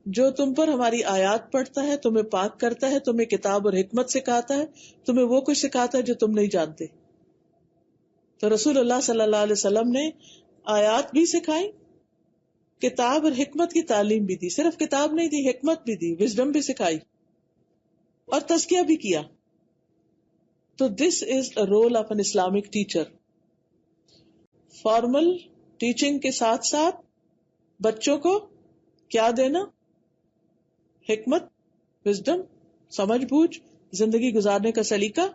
جو تم پر ہماری آیات پڑھتا ہے، تمہیں پاک کرتا ہے، تمہیں کتاب اور حکمت سکھاتا ہے، تمہیں وہ کچھ سکھاتا ہے جو تم نہیں جانتے. تو رسول اللہ صلی اللہ علیہ وسلم نے آیات بھی سکھائی، کتاب اور حکمت کی تعلیم بھی دی. صرف کتاب نہیں دی، حکمت بھی دی، وزڈم بھی سکھائی اور تزکیہ بھی کیا. تو this is a role of an Islamic teacher. Formal teaching کے ساتھ ساتھ بچوں کو کیا دینا؟ حکمت، وزڈم، سمجھ بوجھ، زندگی گزارنے کا سلیقہ،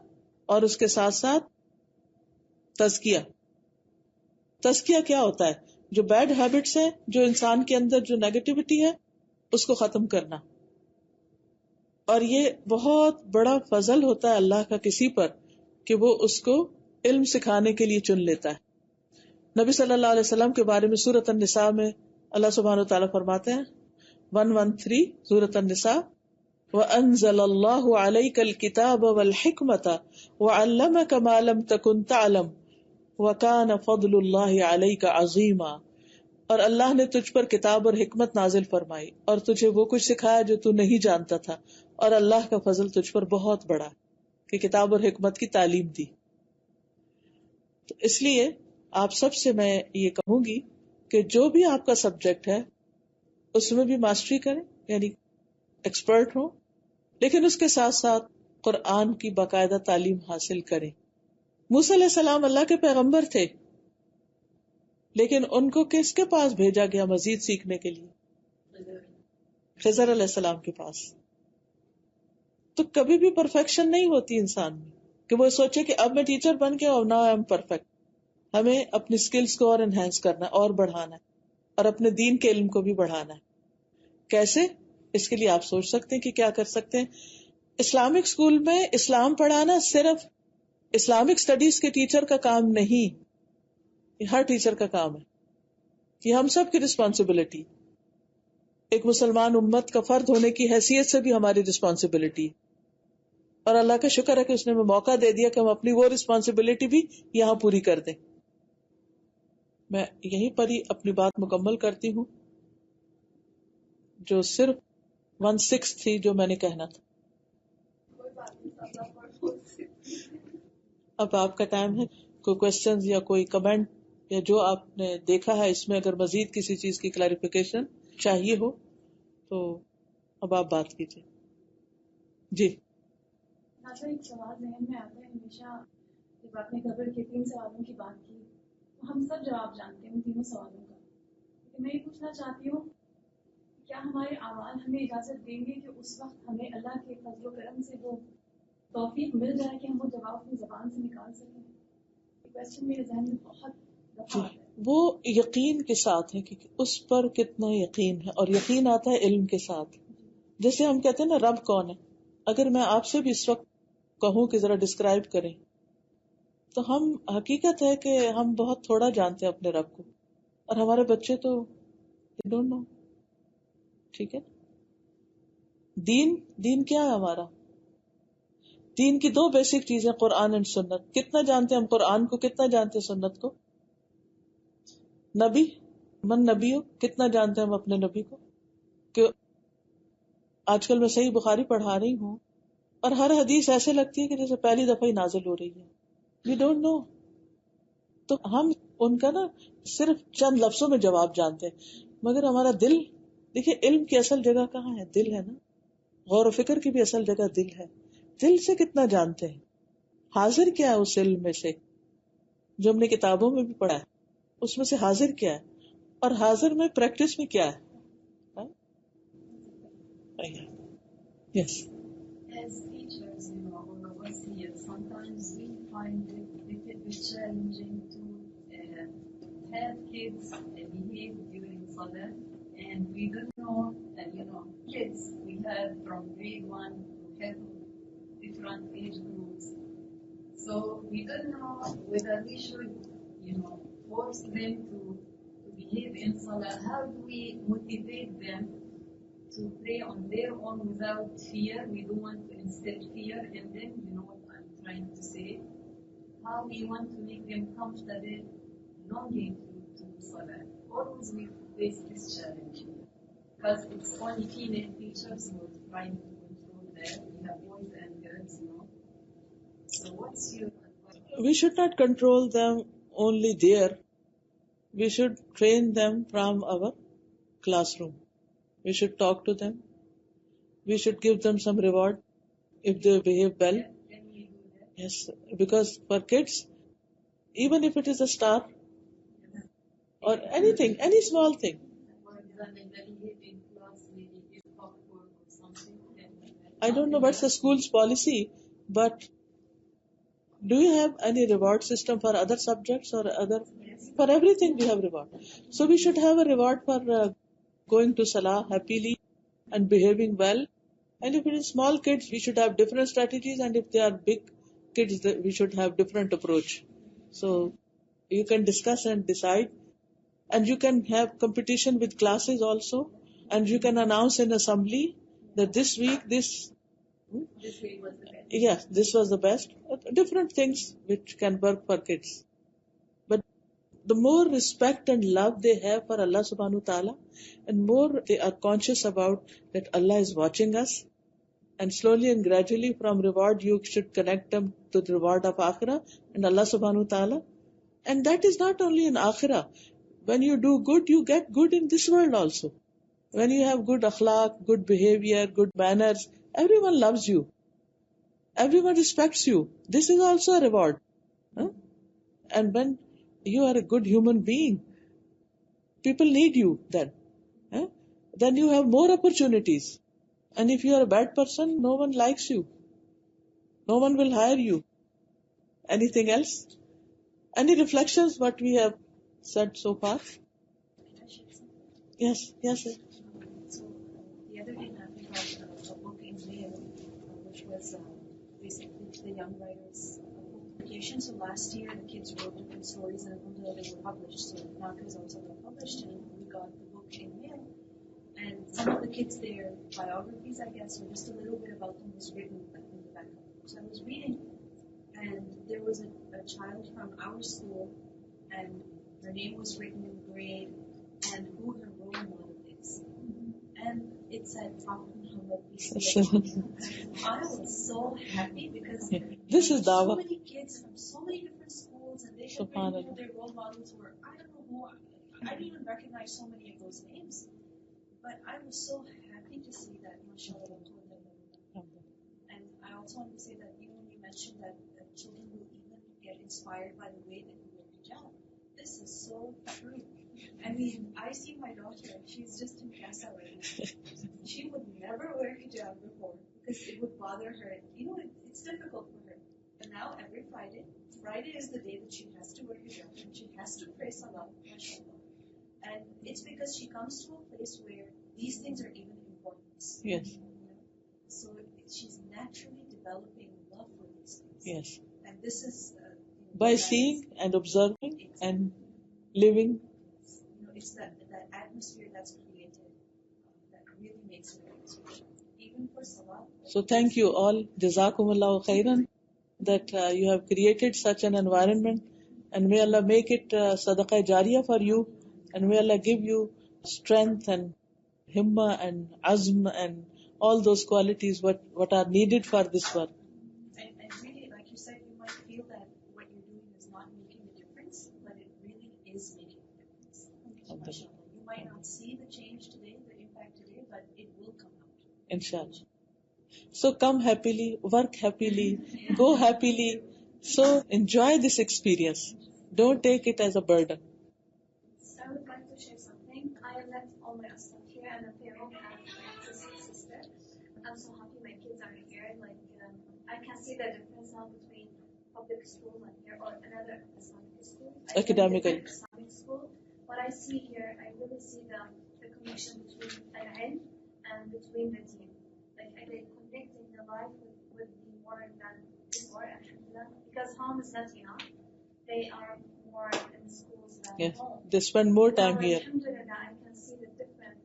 اور اس کے ساتھ ساتھ تزکیہ. تزکیہ کیا ہوتا ہے؟ جو بیڈ ہیبٹس ہیں، جو انسان کے اندر جو نیگیٹیوٹی ہے، اس کو ختم کرنا. اور یہ بہت بڑا فضل ہوتا ہے اللہ کا کسی پر کہ وہ اس کو علم سکھانے کے لیے چن لیتا ہے. نبی صلی اللہ علیہ وسلم کے بارے میں سورۃ النساء میں اللہ سبحانہ وتعالیٰ فرماتے ہیں 113 سورۃ النساء، وَأَنزَلَ اللَّهُ عَلَيْكَ الْكِتَابَ وَالْحِكْمَةَ وَعَلَّمَكَ مَا لَمْ تَكُنْ تَعْلَمُ وَكَانَ فَضْلُ اللَّهِ عَلَيْكَ عَظِيمًا. اور اللہ نے تجھ پر کتاب اور حکمت نازل فرمائی اور تجھے وہ کچھ سکھایا جو تو نہیں جانتا تھا، اور اللہ کا فضل تجھ پر بہت بڑا کہ کتاب اور حکمت کی تعلیم دی. تو اس لیے آپ سب سے میں یہ کہوں گی کہ جو بھی آپ کا سبجیکٹ ہے اس میں بھی ماسٹری کریں، یعنی ایکسپرٹ ہو، لیکن اس کے ساتھ ساتھ قرآن کی باقاعدہ تعلیم حاصل کریں. موسیٰ علیہ السلام اللہ کے پیغمبر تھے، لیکن ان کو کس کے پاس بھیجا گیا مزید سیکھنے کے لیے؟ خضر علیہ السلام کے پاس. تو کبھی بھی پرفیکشن نہیں ہوتی انسان میں کہ وہ سوچے کہ اب میں ٹیچر بن گیا اور ناؤ آئی ایم پرفیکٹ. ہمیں اپنی سکلز کو اور انہینس کرنا ہے اور بڑھانا ہے، اور اپنے دین کے علم کو بھی بڑھانا ہے. کیسے؟ اس کے لیے آپ سوچ سکتے ہیں کہ کیا کر سکتے ہیں. اسلامک اسکول میں اسلام پڑھانا صرف اسلامک اسٹڈیز کے ٹیچر کا کام نہیں، یہ ہر ٹیچر کا کام ہے. یہ ہم سب کی رسپانسبلٹی، ایک مسلمان امت کا فرد ہونے کی حیثیت سے بھی ہماری رسپانسبلٹی. اور اللہ کا شکر ہے کہ اس نے ہمیں موقع دے دیا کہ ہم اپنی وہ رسپانسبلٹی بھی یہاں پوری کر دیں. میں یہیں پر ہی اپنی بات مکمل کرتی ہوں، جو صرف 1/6 تھی جو میں نے کہنا تھا. اب آپ کا ٹائم ہے، کوئی کوشچنز یا کوئی کمنٹ یا جو آپ نے دیکھا ہے اس میں اگر مزید کسی چیز کی کلیریفیکیشن چاہیے ہو تو اب آپ بات کیجیے. جی ایک سوال ذہن میں آتا ہے ہمیشہ جب آپ نے قبر کے 3 سوالوں کی بات کی، ہم سب جواب جانتے ہیں ان تینوں سوالوں کا، لیکن میں یہ پوچھنا چاہتی ہوں کیا ہمارے اعمال ہمیں اجازت دیں گے کہ اس وقت ہمیں اللہ کے فضل و کرم سے وہ توفیق مل جائے کہ ہم وہ جواب اپنی زبان سے نکال سکیں؟ یہ کوشچن میرے ذہن میں بہت دفعہ آتا ہے. وہ یقین کے ساتھ ہے کہ اس پر کتنا یقین ہے، اور یقین آتا ہے علم کے ساتھ. جیسے ہم کہتے ہیں نا رب کون ہے، اگر میں آپ سے بھی اس وقت کہوں کہ ذرا ڈسکرائب کریں تو ہم حقیقت ہے کہ ہم بہت تھوڑا جانتے ہیں اپنے رب کو، اور ہمارے بچے تو they don't know. ٹھیک ہے. دین کیا ہے ہمارا؟ دین کی 2 بیسک چیزیں قرآن اور سنت. کتنا جانتے ہیں ہم قرآن کو، کتنا جانتے ہیں سنت کو؟ نبی من نبی ہو، کتنا جانتے ہیں ہم اپنے نبی کو؟ کہ آج کل میں صحیح بخاری پڑھا رہی ہوں اور ہر حدیث ایسے لگتی ہے کہ جیسے پہلی دفعہ ہی نازل ہو رہی ہے. We don't know. تو ہم ان کا نا صرف چند لفظوں میں جواب جانتے ہیں، مگر ہمارا دل، دیکھیے علم کی اصل جگہ کہاں ہے؟ دل ہے نا. غور و فکر کی بھی اصل جگہ دل ہے. دل سے کتنا جانتے ہیں؟ حاضر کیا ہے اس علم میں سے جو ہم نے کتابوں میں بھی پڑھا ہے؟ اس میں سے حاضر کیا ہے؟ اور حاضر میں پریکٹس میں کیا ہے؟ Yes. As teachers, or overseers, sometimes we find it a little bit challenging to have kids behave during Salah, and we don't know, kids we have from grade 1 to have different age groups. So we don't know whether we should, force them to behave in Salah. How do we motivate them to pray on their own without fear. We don't want to instill fear in them. You know what I'm trying to say? How we want to make them comfortable longing to do Salah. Always we face this challenge. Because it's only female teachers who are trying to control them. We have boys and girls, you know. So what's your advice? We should not control them only there. We should train them from our classroom. We should talk to them. We should give them some reward if they behave well. Can we do that? Yes, because for kids, even if it is a star or anything, any small thing, For example, the behavior in class, maybe give popcorn or something. I don't know what's the school's policy, but do you have any reward system for other subjects or other? Yes. For everything we have reward. So we should have a reward for going to Salah happily and behaving well. And if it is small kids, we should have different strategies. And if they are big kids, we should have different approach. So you can discuss and decide. And you can have competition with classes also. And you can announce in assembly that this week This week was the best. yes, this was the best. Different things which can work for kids. But the more respect and love they have for Allah subhanahu wa ta'ala, and more they are conscious about that Allah is watching us, and slowly and gradually from reward you should connect them to the reward of akhirah and Allah subhanahu wa ta'ala. And that is not only in akhirah. When you do good, you get good in this world also. When you have good akhlaq, good behavior, good manners, everyone loves you. Everyone respects you. This is also a reward. Huh? And when you are a good human being, people need you then. Huh? Then you have more opportunities. And if you are a bad person, no one likes you. No one will hire you. Anything else? Any reflections what we have said so far? Can I share something? Yes, yes. Sir. So the other day I picked up a book in Mail, which was basically the young writers' publication. So last year the kids wrote different stories and alhamdulillah they were published. So now the results are published and we got the book in Mail. And some of the kids, their biographies, I guess, or just a little bit about them was written in the back of the book. So I was reading and there was a child from our school and her name was written in grade and who her role model is. And it said Prophet Muhammad, peace be upon him. I was so happy because This is so dawah. many kids from so many different schools and they had written Subhanallah. who their role models were. I don't know who, I didn't even recognize so many of those names. But I was so happy to see that, mashallah. And I also want to say that even when you mentioned that children will even get inspired by the way that you wear hijab, this is so true. I mean, I see my daughter, she's just in Casa right now. She would never wear hijab before because it would bother her. You know, it's difficult for her. But now every Friday is the day that she has to wear hijab and she has to pray salah, mashallah. And it's because she comes to a place where these things are even important. Yes, You know? So she's naturally developing love for these things. yes. And this is By seeing and observing and living. it's that atmosphere that's created that really makes it very special. Even for salah. So thank you all. Jazakumullahu khairan that you have created such an environment, and may Allah make it sadaqah jariyah for you, and may Allah give you strength and himma and azm and all those qualities what are needed for this work. And really, like you said, you might feel that what you're doing is not making a difference, but it really is making a difference. MashaAllah. You might not see the change today, the impact today, but it will come out. Inshallah. So come happily, work happily, go happily. So enjoy this experience. Don't take it as a burden. So I would like to share something. I left all my stuff here and a parent and my sister. I'm so happy my kids are here. I can see the difference now between public school and here or another Islamic school. Academically. Islamic school. What I see here, I really see the connection between al-ilm and between the team. They connecting the life with the more than before, alhamdulillah. Because home is not enough. They are more in schools than Yes, home. they spend more time Now, here. alhamdulillah, I can see the difference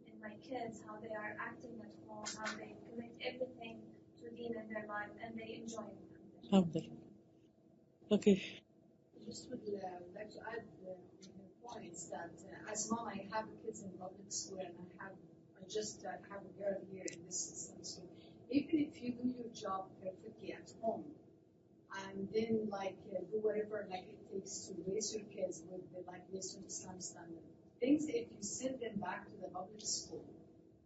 in my kids, how they are acting at home, how they connect everything to Deen in their life, and they enjoy it. Alhamdulillah. Okay. Just would like to add your points that as mom, I have kids in public school, and I have a girl here in this system. So even if you do your job perfectly at home, and then do whatever it takes to raise your kids with based on Islamic standard, things if you send them back to the public school,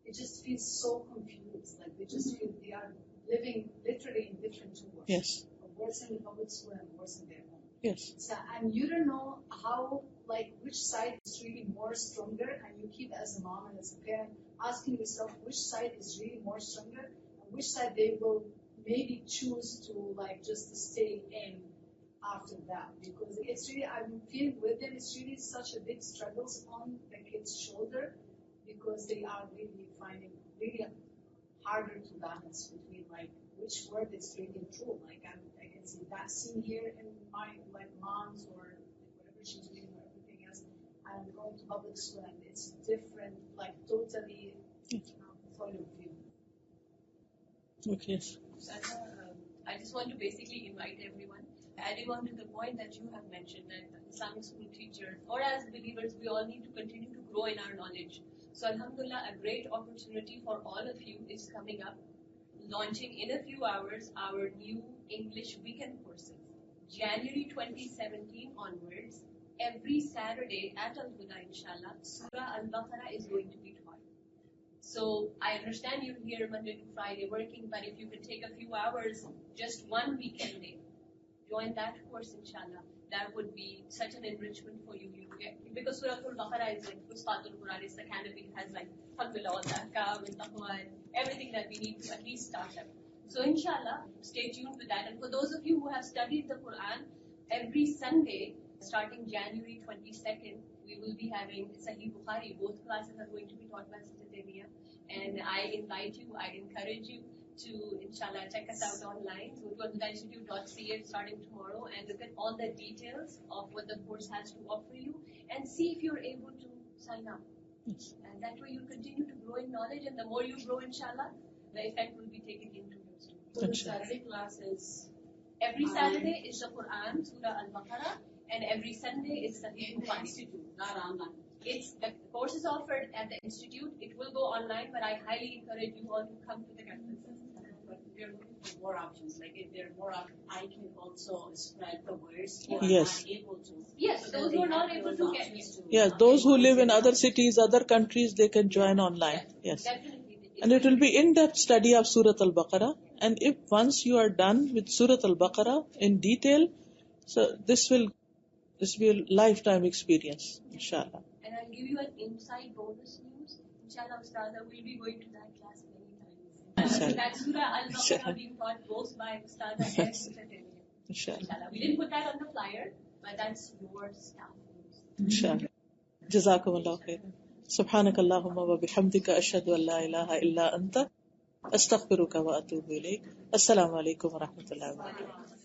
it just feels so confused. They just feel they are living literally in different worlds. Yes. Worse in the public school and worse in their home. Yes. So, and you don't know how, which side is really more stronger, and you keep as a mom and as a parent asking yourself which side is really more stronger, and which side they will maybe choose to just to stay in after that. Because it's really, I'm feeling with them, it's really such a big struggles on the kids' shoulder, because they are really finding really harder to balance between which word is really true. I can see that scene here in my mom's or whatever she's doing or everything else. I'm going to public school and it's different, totally point of view. Okay. I just want to basically invite everyone, adding on to the point that you have mentioned, that Islamic school teachers or as believers, we all need to continue to grow in our knowledge. So Alhamdulillah, a great opportunity for all of you is coming up, launching in a few hours our new English weekend courses. January 2017 onwards, every Saturday at Al-Huda, inshallah, Surah Al-Baqarah is going to be taught. So I understand you're here Monday to Friday working, but if you could take a few hours, just one weekend day, join that course, inshallah. That would be such an enrichment for you. Because Surah Al-Baqarah is Fustatul Quran, it's the canopy, it has alhamdulillah, all the ahkam and taqwa and everything that we need to at least start up. So inshallah, stay tuned with that. And for those of you who have studied the Quran, every Sunday, starting January 22nd, we will be having Sahih Bukhari. Both classes are going to be taught by Sister Demia. And I invite you, I encourage you to, inshallah, check us out online. Go to alhudainstitute.ca starting tomorrow and look at all the details of what the course has to offer you and see if you're able to sign up. Yes. And that way you continue to grow in knowledge, and the more you grow, inshallah, the effect will be taken into your students. So the Saturday classes. Every Saturday is the Quran, Surah Al-Baqarah, and every Sunday is Sahih Bukhari. Institute, not online. The course is offered at the institute. It will go online, but I highly encourage you all to come to the campus. But we are looking for more options. If there are more options, I can also spread the words. Yes. Not able to. Yes, those who are not able to get it. Yeah, those who live in other cities, other countries, they can join online. Yes. Definitely. And it will be in-depth study of Surah Al-Baqarah. And if once you are done with Surah Al-Baqarah in detail, so this will be a lifetime experience, inshallah. And I'll give you an inside bonus news. Inshallah, Ustaza will be going to that class many times. Inshallah. That Surah Al-Baqarah being taught both by Ustaza and Sister Demia. Inshallah. Inshallah. We didn't put that on the flyer, but that's your staff news. Inshallah. Jazakumullah khairan. سبحانك اللهم وبحمدك أشهد أن لا إله إلا أنت أستغفرك وأتوب إليك. السلام عليكم ورحمة الله وبركاته.